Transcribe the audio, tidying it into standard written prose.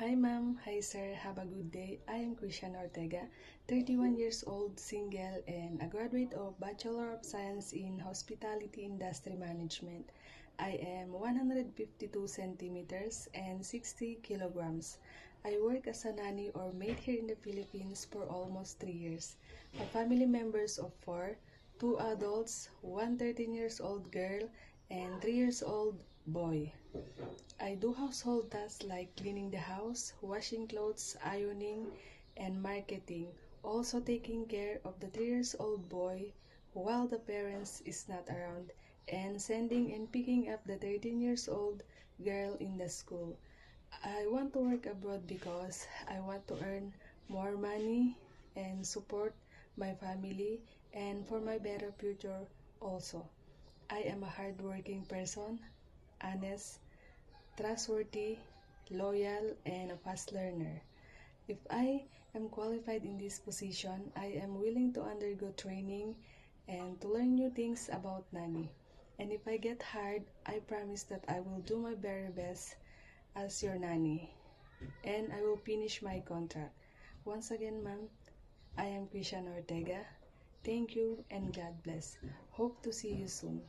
Hi ma'am, hi sir, have a good day. I am Christian Ortega, 31 years old, single, and a graduate of Bachelor of Science in Hospitality Industry Management. I am 152 centimeters and 60 kilograms. I work as a nanny or maid here in the Philippines for almost 3 years. My family members of 4, 2 adults, 1 13 years old girl, and 3 years old boy. I do household tasks like cleaning the house, washing clothes, ironing, and marketing, also taking care of the 3 years old boy while the parents is not around, and sending and picking up the 13 years old girl in the school. I want to work abroad because I want to earn more money and support my family and for my better future also. I am a hardworking person, honest, trustworthy, loyal, and a fast learner. If I am qualified in this position, I am willing to undergo training and to learn new things about nanny. And if I get hired, I promise that I will do my very best as your nanny. And I will finish my contract. Once again, ma'am, I am Christian Ortega. Thank you and God bless. Hope to see you soon.